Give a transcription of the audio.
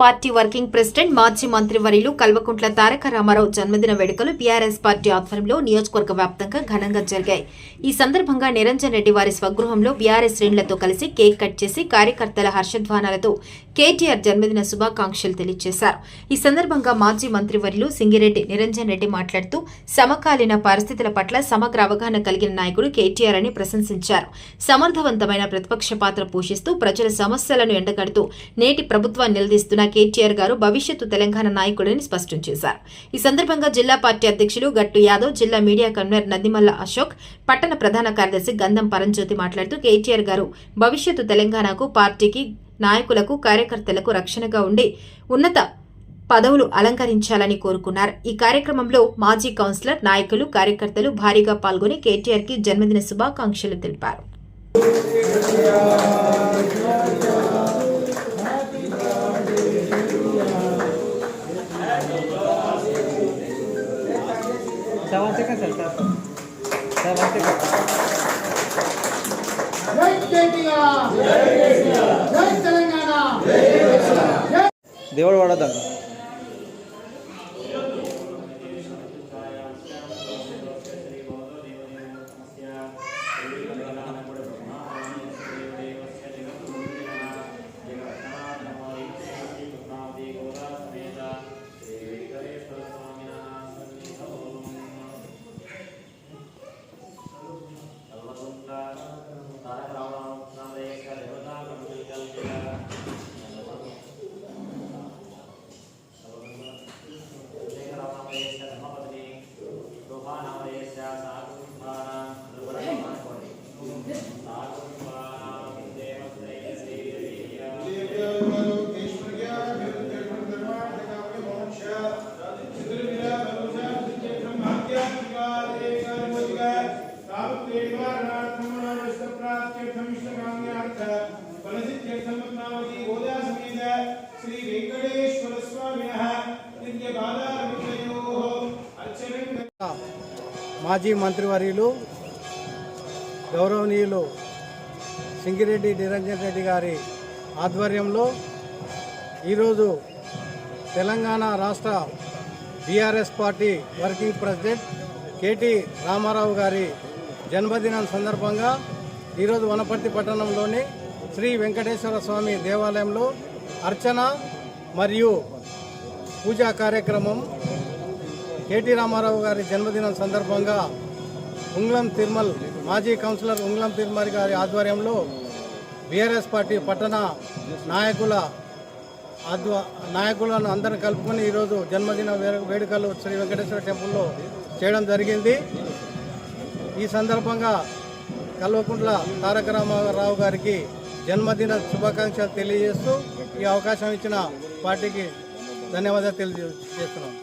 Party working president మాజీ మంత్రివర్యులు కల్వకుంట్ల తారక రామారావు జన్మదిన వేడుకలు బీఆర్ఎస్ పార్టీ ఆధ్వర్యంలో నియోజకవర్గ వ్యాప్తంగా ఘనంగా జరిగాయి. ఈ సందర్భంగా నిరంజన్ రెడ్డి వారి స్వగృహంలో బీఆర్ఎస్ శ్రేణులతో కలిసి కేక్ కట్ చేసి కార్యకర్తల హర్షధ్వానాలతో కేటీఆర్ జన్మదిన శుభాకాంక్షలు తెలియజేశారు. ఈ సందర్భంగా మాజీ మంత్రివర్యులు సింగిరెడ్డి నిరంజన్ రెడ్డి మాట్లాడుతూ సమకాలీన పరిస్థితుల పట్ల సమగ్ర అవగాహన కలిగిన నాయకుడు కేటీఆర్ అని ప్రశంసించారు. సమర్థవంతమైన ప్రతిపక్ష పాత్ర పోషిస్తూ ప్రజల సమస్యలను ఎండగడుతూ నేటి ప్రభుత్వాన్ని నిలదీస్తున్న కేటీఆర్ గారు భవిష్యత్తు తెలంగాణ నాయకుడని స్పష్టం చేశారు. ఈ సందర్భంగా జిల్లా పార్టీ అధ్యక్షులు గట్టు యాదవ్, జిల్లా మీడియా కన్వీనర్ నదిమల్ల అశోక్, పట్టణ ప్రధాన కార్యదర్శి గంధం పరంజ్యోతి మాట్లాడుతూ కేటీఆర్ గారు భవిష్యత్తు తెలంగాణకు, పార్టీకి, నాయకులకు, కార్యకర్తలకు రక్షణగా ఉండి ఉన్నత పదవులు అలంకరించాలని కోరుకున్నారు. ఈ కార్యక్రమంలో మాజీ కౌన్సిలర్, నాయకులు, కార్యకర్తలు భారీగా పాల్గొని కేటీఆర్ కి జన్మదిన శుభాకాంక్షలు తెలిపారు. దేవుడు వాడదా మాజీ మంత్రివర్యులు గౌరవనీయులు సింగిరెడ్డి నిరంజన్ రెడ్డి గారి ఆధ్వర్యంలో ఈరోజు తెలంగాణ రాష్ట్ర BRS party working president KT Rama Rao గారి జన్మదినం సందర్భంగా ఈరోజు వనపర్తి పట్టణంలోని శ్రీ వెంకటేశ్వర స్వామి దేవాలయంలో అర్చన మరియు పూజా కార్యక్రమం కేటీ రామారావు గారి జన్మదినం సందర్భంగా ఉంగ్లం తిరుమల్ మాజీ కౌన్సిలర్ ఉంగ్లం తిరుమల్ గారి ఆధ్వర్యంలో బీఆర్ఎస్ పార్టీ పట్టణ నాయకులను అందరిని కలుపుకొని ఈరోజు జన్మదిన వేడుకలు శ్రీ వెంకటేశ్వర టెంపుల్లో చేయడం జరిగింది. ఈ సందర్భంగా కల్వకుంట్ల తారక రామారావు గారికి జన్మదిన శుభాకాంక్షలు తెలియజేస్తూ ఈ అవకాశం ఇచ్చిన పార్టీకి ధన్యవాదాలు తెలియజేస్తున్నాం.